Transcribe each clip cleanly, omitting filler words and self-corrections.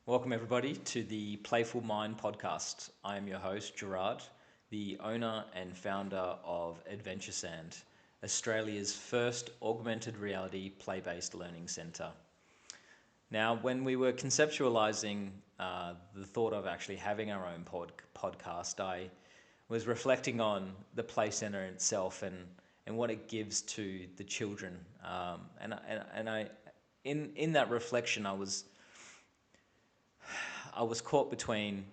Welcome everybody to the Playful Mind podcast. I am your host, Gerard, the owner and founder of Adventure Sand, Australia's first augmented reality play-based learning centre. Now, when we were conceptualising the thought of actually having our own podcast, I was reflecting on the Play Centre itself and what it gives to the children. In that reflection, I was caught between,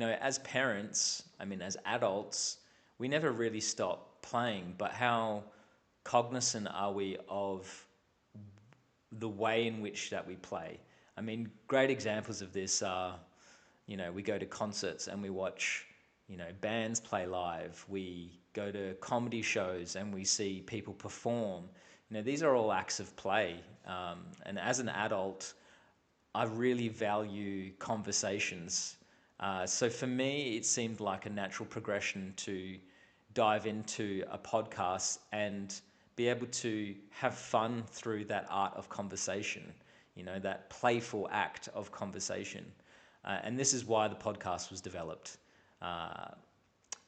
as parents, as adults, we never really stop playing, but how cognizant are we of the way in which that we play? Great examples of this are, we go to concerts and we watch, bands play live. We go to comedy shows and we see people perform. These are all acts of play. And as an adult, I really value conversations. So for me, it seemed like a natural progression to dive into a podcast and be able to have fun through that art of conversation, that playful act of conversation. And this is why the podcast was developed.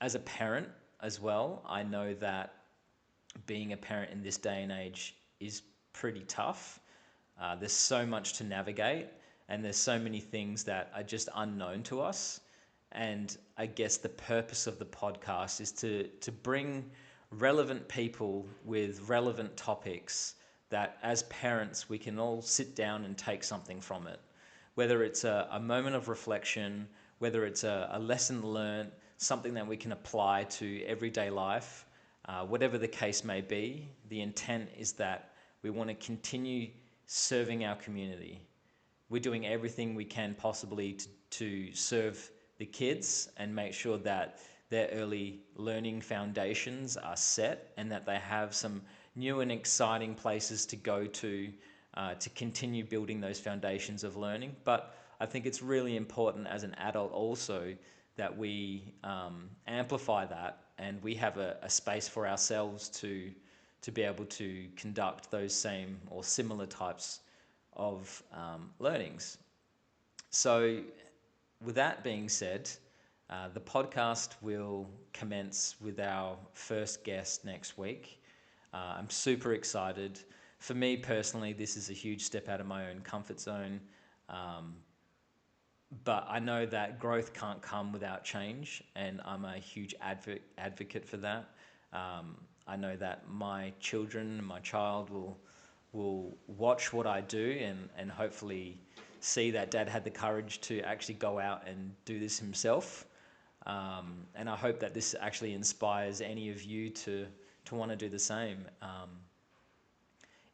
As a parent as well, I know that being a parent in this day and age is pretty tough. There's so much to navigate, and there's so many things that are just unknown to us. And I guess the purpose of the podcast is to bring relevant people with relevant topics that as parents we can all sit down and take something from it. Whether it's a moment of reflection, whether it's a lesson learned, something that we can apply to everyday life, whatever the case may be, the intent is that we want to continue serving our community. We're doing everything we can possibly to serve the kids and make sure that their early learning foundations are set and that they have some new and exciting places to go to continue building those foundations of learning. But I think it's really important as an adult also that we amplify that and we have a space for ourselves to be able to conduct those same or similar types of learnings. So with that being said, the podcast will commence with our first guest next week. I'm super excited. For me personally, this is a huge step out of my own comfort zone. But I know that growth can't come without change, and I'm a huge advocate for that. I know that my children, my child will watch what I do and hopefully see that Dad had the courage to actually go out and do this himself. And I hope that this actually inspires any of you to want to do the same.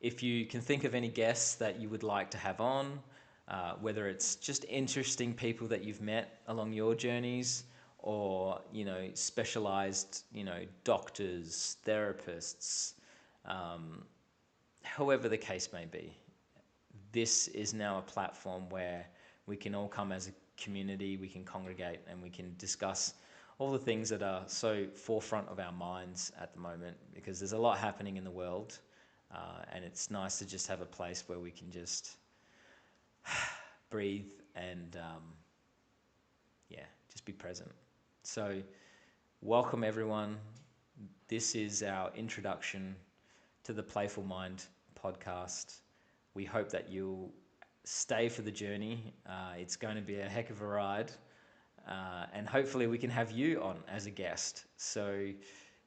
If you can think of any guests that you would like to have on, whether it's just interesting people that you've met along your journeys, or specialized doctors, therapists, however the case may be, this is now a platform where we can all come as a community, we can congregate, and we can discuss all the things that are so forefront of our minds at the moment, because there's a lot happening in the world, and it's nice to just have a place where we can just breathe and just be present. So welcome everyone. This is our introduction to the Playful Mind podcast. We hope that you'll stay for the journey. It's going to be a heck of a ride. And hopefully we can have you on as a guest. So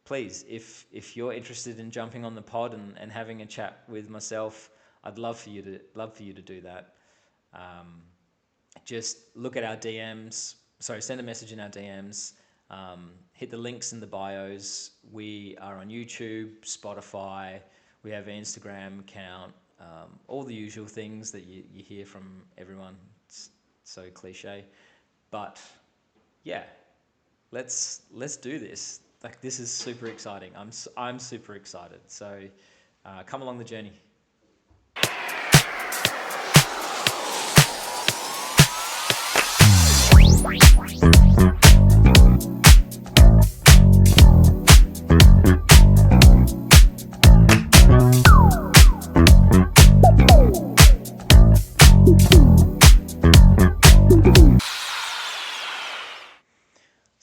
please, if you're interested in jumping on the pod and having a chat with myself, I'd love for you to do that. Just look at our DMs. Send a message in our DMs. Hit the links in the bios. We are on YouTube, Spotify. We have an Instagram account. All the usual things that you hear from everyone. It's so cliche, but yeah, let's do this. Like, this is super exciting. I'm super excited. So come along the journey.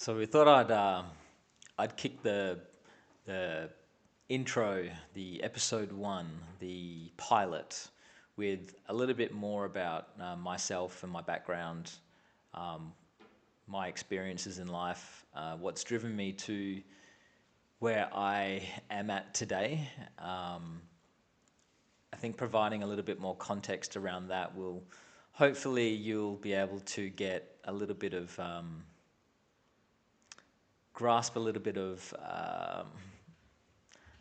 So we thought I'd kick the intro, the episode one, the pilot, with a little bit more about myself and my background, um, my experiences in life, what's driven me to where I am at today. I think providing a little bit more context around that will, hopefully, you'll be able to get a little bit of grasp a little bit of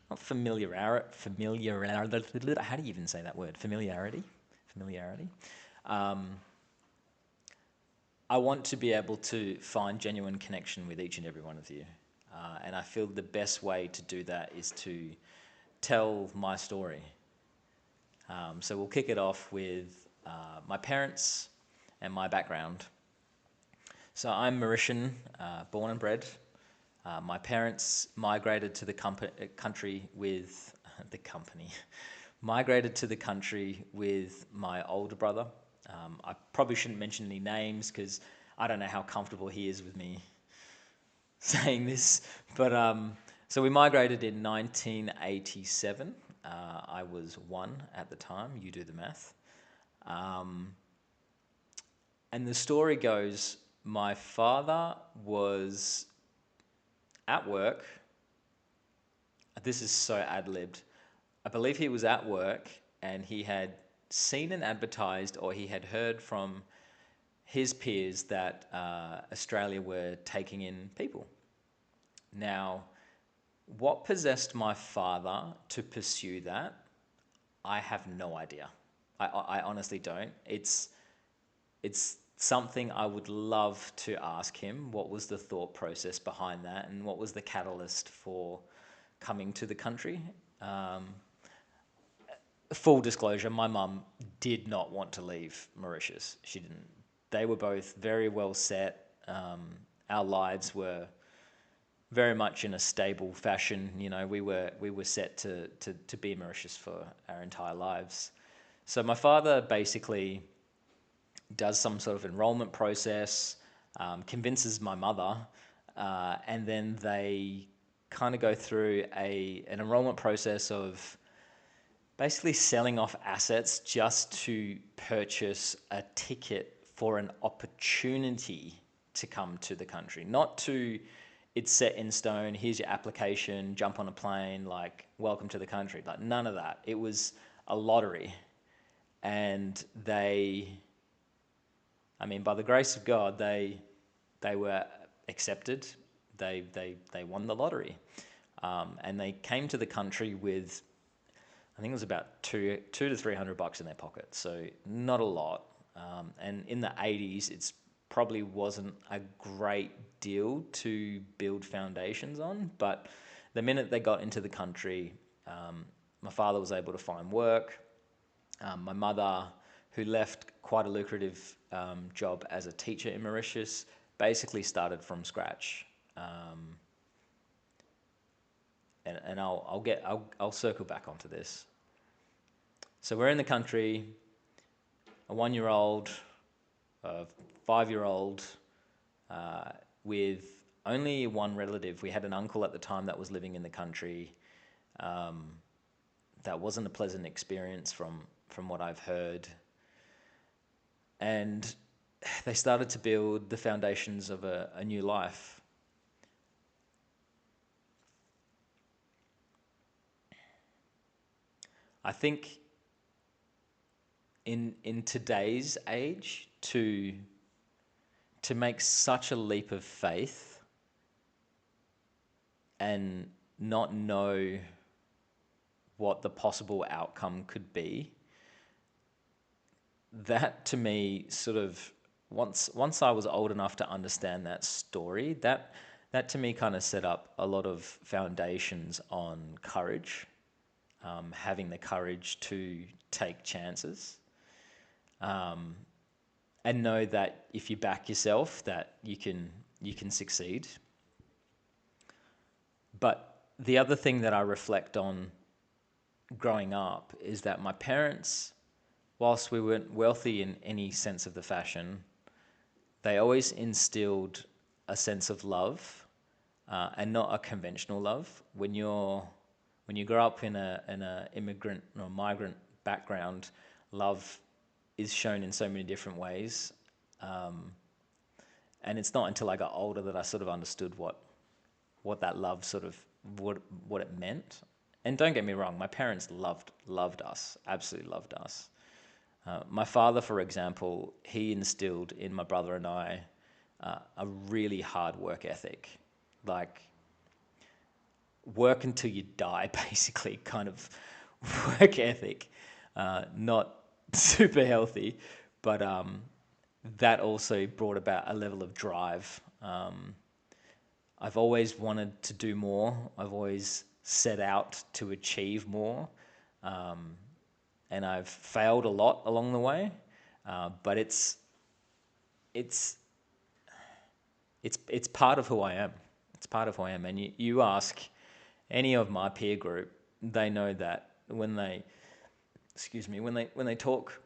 not familiarity. How do you even say that word? Familiarity. Um, I want to be able to find genuine connection with each and every one of you, and I feel the best way to do that is to tell my story. So we'll kick it off with my parents and my background. So I'm Mauritian, born and bred. My parents migrated to the country with the company. Migrated to the country with my older brother. I probably shouldn't mention any names because I don't know how comfortable he is with me saying this. But so we migrated in 1987. I was 1 at the time. You do the math. And the story goes, my father was at work. This is so ad-libbed. I believe he was at work and he had seen and advertised, or he had heard from his peers that Australia were taking in people. Now, what possessed my father to pursue that, I have no idea. I honestly don't. It's something I would love to ask him. What was the thought process behind that, and what was the catalyst for coming to the country? Full disclosure, my mum did not want to leave Mauritius. She didn't. They were both very well set. Our lives were very much in a stable fashion. You know, we were set to be in Mauritius for our entire lives. So my father basically does some sort of enrollment process, convinces my mother, and then they kind of go through an enrollment process of basically selling off assets just to purchase a ticket for an opportunity to come to the country. Not to, it's set in stone, here's your application, jump on a plane, like, welcome to the country. Like, none of that. It was a lottery. And they, I mean, by the grace of God, they were accepted. They won the lottery. And they came to the country with, I think it was about two to $300 in their pocket, so not a lot. And in the 80s, it's probably wasn't a great deal to build foundations on. But the minute they got into the country, my father was able to find work. My mother, who left quite a lucrative job as a teacher in Mauritius, basically started from scratch. And I'll circle back onto this. So we're in the country, a 1-year-old, a 5-year-old, with only one relative. We had an uncle at the time that was living in the country. That wasn't a pleasant experience from what I've heard. And they started to build the foundations of a new life. I think in today's age, to make such a leap of faith and not know what the possible outcome could be, that to me sort of, once I was old enough to understand that story, that to me kind of set up a lot of foundations on courage, having the courage to take chances, and know that if you back yourself, that you can succeed. But the other thing that I reflect on growing up is that my parents, whilst we weren't wealthy in any sense of the fashion, they always instilled a sense of love, and not a conventional love. When you grow up in a immigrant or migrant background, love is shown in so many different ways. And it's not until I got older that I sort of understood what that love sort of what it meant. And don't get me wrong, my parents loved us, absolutely loved us. My father, for example, he instilled in my brother and I a really hard work ethic, like work until you die, basically, kind of work ethic. Not super healthy, but that also brought about a level of drive. I've always wanted to do more. I've always set out to achieve more. And I've failed a lot along the way. But it's it's part of who I am. It's part of who I am. And you ask any of my peer group, they know that when they, excuse me, when they talk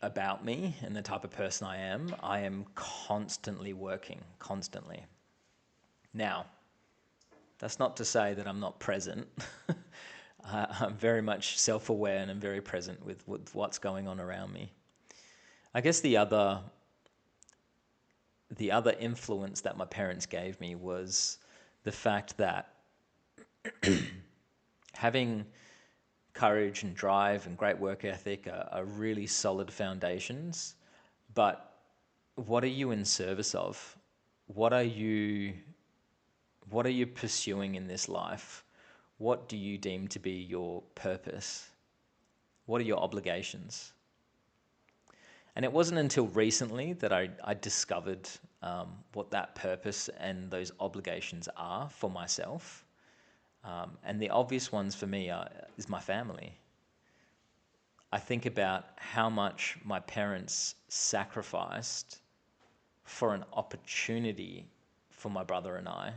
about me and the type of person I am constantly working, constantly. Now, that's not to say that I'm not present. I'm very much self-aware and I'm very present with what's going on around me. I guess the other influence that my parents gave me was the fact that having courage and drive and great work ethic are really solid foundations. But what are you in service of? What are you pursuing in this life? What do you deem to be your purpose? What are your obligations? And it wasn't until recently that I discovered what that purpose and those obligations are for myself. And the obvious ones for me is my family. I think about how much my parents sacrificed for an opportunity for my brother and I.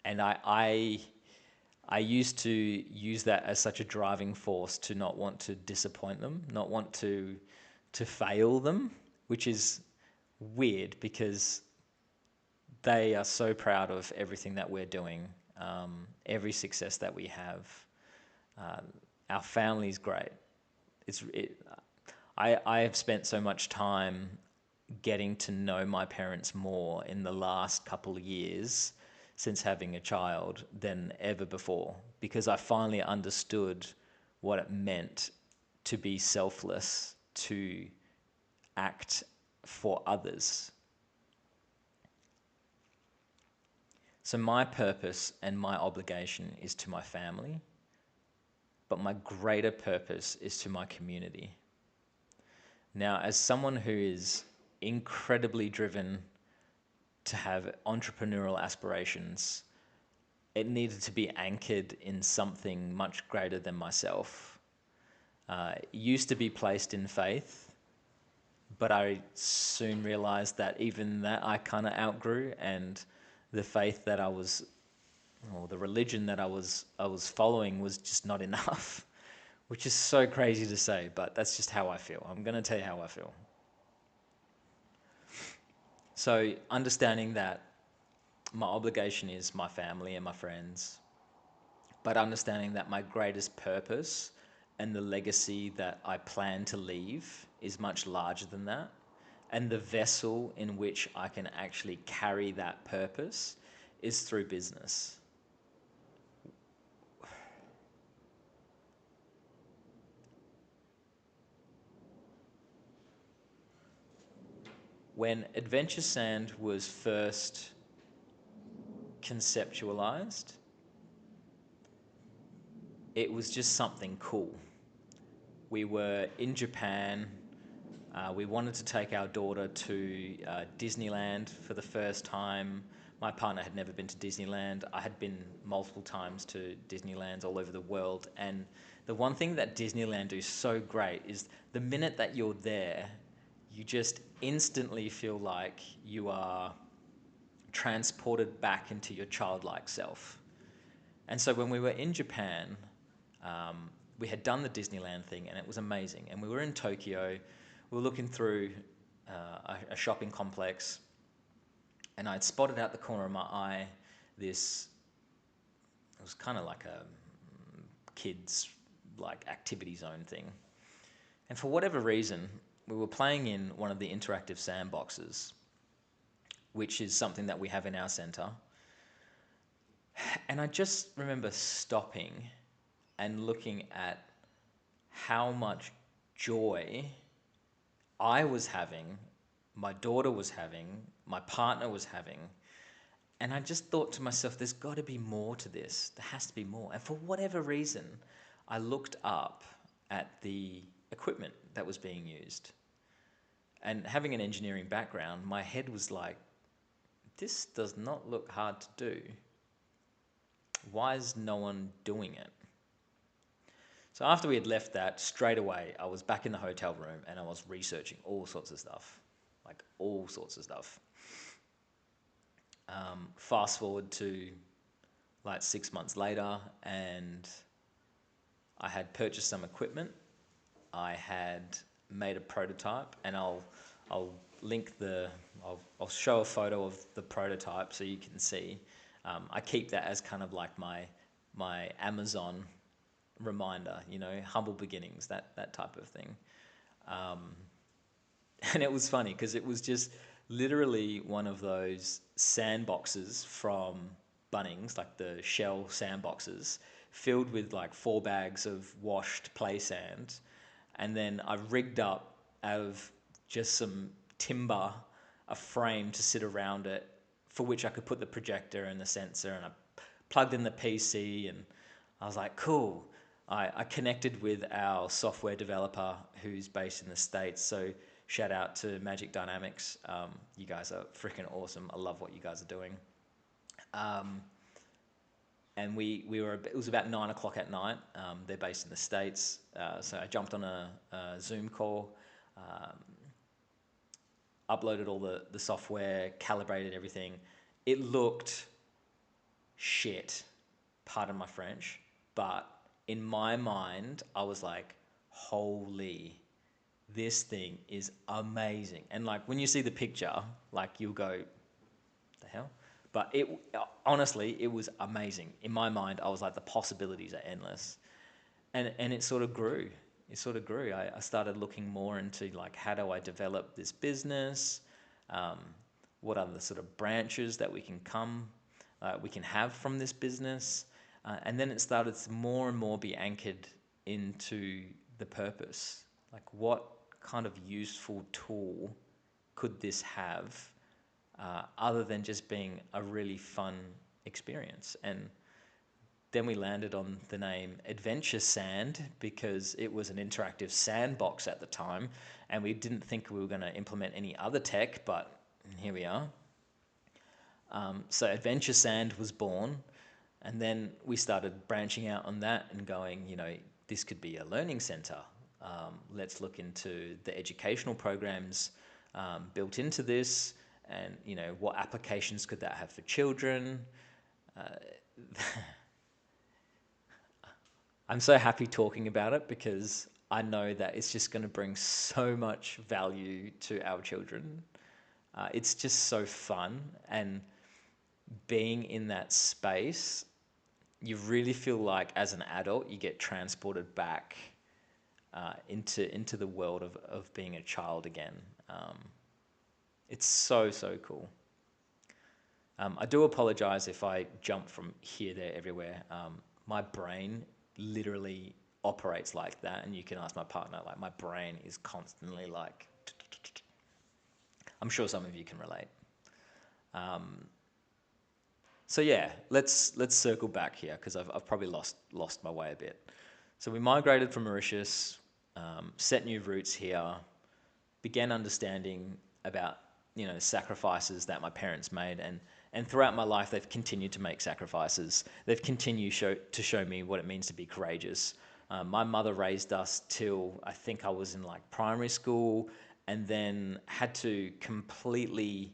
And I used to use that as such a driving force to not want to disappoint them, not want to fail them, which is weird because they are so proud of everything that we're doing, every success that we have. Our family's great. I have spent so much time getting to know my parents more in the last couple of years since having a child than ever before, because I finally understood what it meant to be selfless, to act for others. So my purpose and my obligation is to my family, but my greater purpose is to my community. Now, as someone who is incredibly driven to have entrepreneurial aspirations, it needed to be anchored in something much greater than myself. It used to be placed in faith, but I soon realized that even that I kind of outgrew, and the faith that I was, or the religion that I was following was just not enough, which is so crazy to say, but that's just how I feel. I'm going to tell you how I feel. So understanding that my obligation is my family and my friends, but understanding that my greatest purpose and the legacy that I plan to leave is much larger than that. And the vessel in which I can actually carry that purpose is through business. When Adventure Sand was first conceptualized, it was just something cool. We were in Japan. We wanted to take our daughter to Disneyland for the first time. My partner had never been to Disneyland. I had been multiple times to Disneylands all over the world. And the one thing that Disneyland do so great is the minute that you're there, you just instantly feel like you are transported back into your childlike self. And so when we were in Japan, we had done the Disneyland thing and it was amazing. And we were in Tokyo. We were looking through a shopping complex, and I'd spotted out the corner of my eye this. It was kind of like a kids like activity zone thing, and for whatever reason, we were playing in one of the interactive sandboxes, which is something that we have in our center. And I just remember stopping and looking at how much joy I was having, my daughter was having, my partner was having. And I just thought to myself, there's got to be more to this. There has to be more. And for whatever reason, I looked up at the equipment that was being used. And having an engineering background, my head was like, this does not look hard to do. Why is no one doing it? So after we had left that, straight away, I was back in the hotel room and I was researching all sorts of stuff, like all sorts of stuff. Fast forward to like 6 months later, and I had purchased some equipment. I had made a prototype, and I'll link I'll show a photo of the prototype so you can see. I keep that as kind of like my Amazon reminder, humble beginnings, that type of thing. And it was funny because it was just literally one of those sandboxes from Bunnings, like the Shell sandboxes, filled with like 4 bags of washed play sand. And then I rigged up out of just some timber a frame to sit around it, for which I could put the projector and the sensor, and I plugged in the PC, and I was like, cool. I connected with our software developer who's based in the States, so shout out to Magic Dynamics. You guys are freaking awesome. I love what you guys are doing. And it was about 9 o'clock at night. They're based in the States. So I jumped on a Zoom call, uploaded all the software, calibrated everything. It looked shit, pardon my French, but in my mind, I was like, holy, this thing is amazing. And like when you see the picture, like you'll go, the hell? But honestly, it was amazing. In my mind, I was like, the possibilities are endless. And it sort of grew. It sort of grew. I started looking more into like, how do I develop this business? What are the sort of branches that we can have from this business? And then it started to more and more be anchored into the purpose. Like, what kind of useful tool could this have, other than just being a really fun experience? And then we landed on the name Adventure Sand because it was an interactive sandbox at the time, and we didn't think we were going to implement any other tech, but here we are. So Adventure Sand was born, and then we started branching out on that and going, this could be a learning center. Let's look into the educational programs built into this, and what applications could that have for children. I'm so happy talking about it because I know that it's just going to bring so much value to our children. It's just so fun, and being in that space, you really feel like as an adult you get transported back into the world of being a child again. It's so cool. I do apologize if I jump from here, there, everywhere. My brain literally operates like that, and you can ask my partner, like my brain is constantly like, I'm sure some of you can relate. So yeah, let's circle back here because I've probably lost my way a bit. So we migrated from Mauritius, set new roots here, began understanding about sacrifices that my parents made, and throughout my life they've continued to make sacrifices. They've continued to show me what it means to be courageous. My mother raised us till I think I was in like primary school, and then had to completely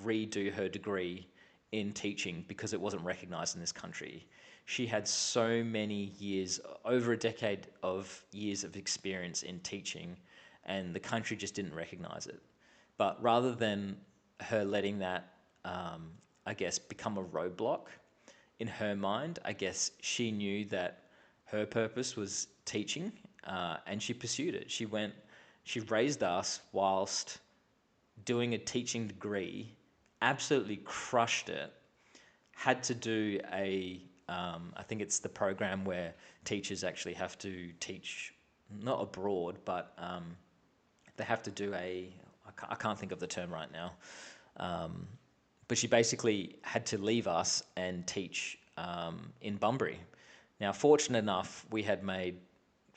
redo her degree in teaching because it wasn't recognized in this country. She had so many years, over a decade of years of experience in teaching, and the country just didn't recognize it. But rather than her letting that, I guess, become a roadblock in her mind, I guess she knew that her purpose was teaching, and she pursued it. She raised us whilst doing a teaching degree, absolutely crushed it. Had to do I think it's the program where teachers actually have to teach, not abroad, but they have to do I can't think of the term right now, but she basically had to leave us and teach in Bunbury. Now, fortunate enough, we had made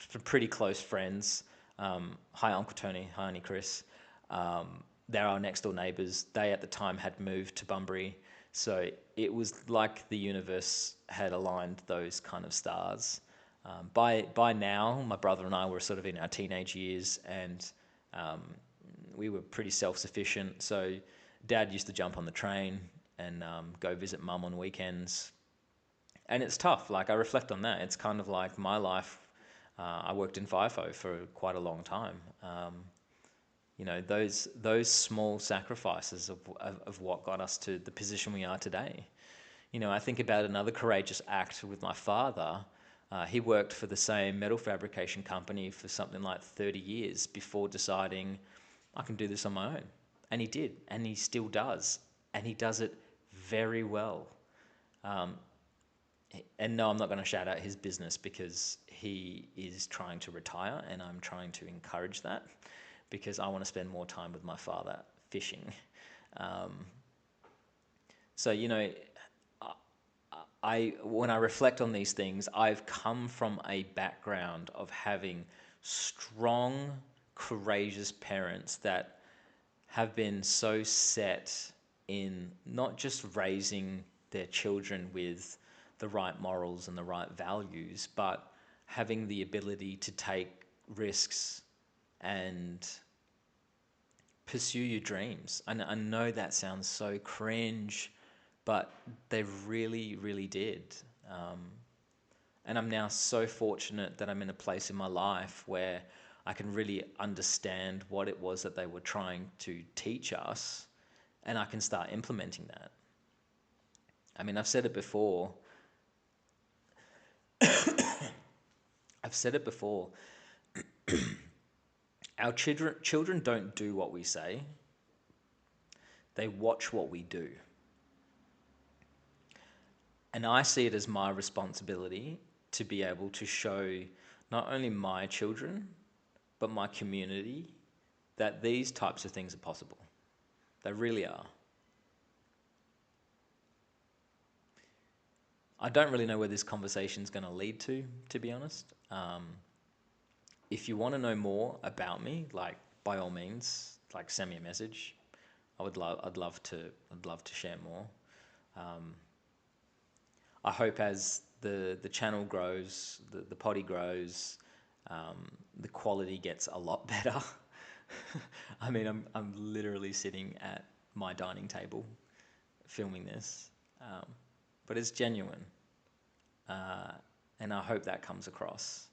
some pretty close friends. Hi, Uncle Tony. Hi, Auntie Chris. They're our next door neighbours. They at the time had moved to Bunbury. So it was like the universe had aligned those kind of stars. By now, my brother and I were sort of in our teenage years, and um, we were pretty self-sufficient. So Dad used to jump on the train and go visit Mum on weekends. And it's tough. Like, I reflect on that. It's kind of like my life. I worked in FIFO for quite a long time. Those small sacrifices of what got us to the position we are today. I think about another courageous act with my father. He worked for the same metal fabrication company for something like 30 years before deciding, I can do this on my own. And he did, and he still does. And he does it very well. And no, I'm not going to shout out his business because he is trying to retire, and I'm trying to encourage that because I want to spend more time with my father fishing. Um, so, when I reflect on these things, I've come from a background of having strong, courageous parents that have been so set in not just raising their children with the right morals and the right values, but having the ability to take risks and pursue your dreams. I know that sounds so cringe, but they really, really did. And I'm now so fortunate that I'm in a place in my life where I can really understand what it was that they were trying to teach us, and I can start implementing that. I mean, I've said it before. I've said it before. Our children don't do what we say. They watch what we do. And I see it as my responsibility to be able to show not only my children, but my community, that these types of things are possible. They really are. I don't really know where this conversation is going to lead to be honest. If you want to know more about me, like, by all means, like, send me a message. I'd love to share more. I hope as the channel grows, the potty grows, the quality gets a lot better. I mean, I'm literally sitting at my dining table filming this, but it's genuine, and I hope that comes across.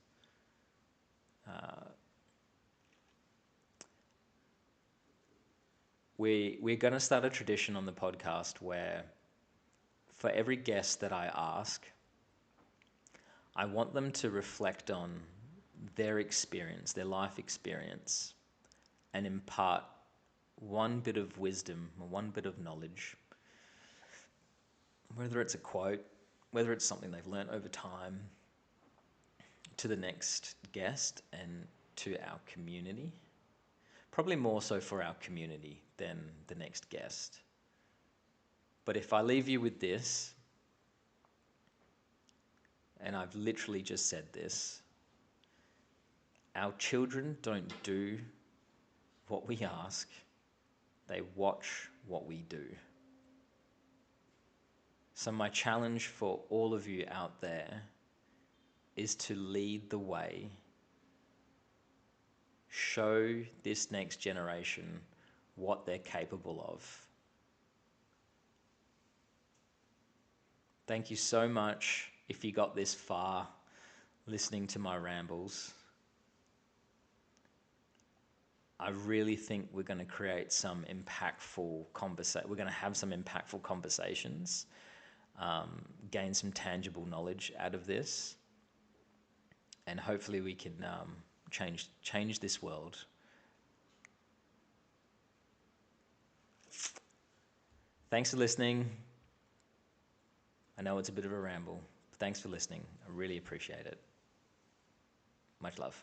We're going to start a tradition on the podcast where, for every guest that I ask, I want them to reflect on their experience, their life experience, and impart one bit of wisdom or one bit of knowledge, whether it's a quote, whether it's something they've learned over time, to the next guest and to our community. Probably more so for our community than the next guest. But if I leave you with this, and I've literally just said this, our children don't do what we ask, they watch what we do. So my challenge for all of you out there is to lead the way. Show this next generation what they're capable of. Thank you so much if you got this far listening to my rambles. I really think we're going to create some impactful conversation. We're going to have some impactful conversations, gain some tangible knowledge out of this, and hopefully we can change this world. Thanks for listening. I know it's a bit of a ramble. But thanks for listening. I really appreciate it. Much love.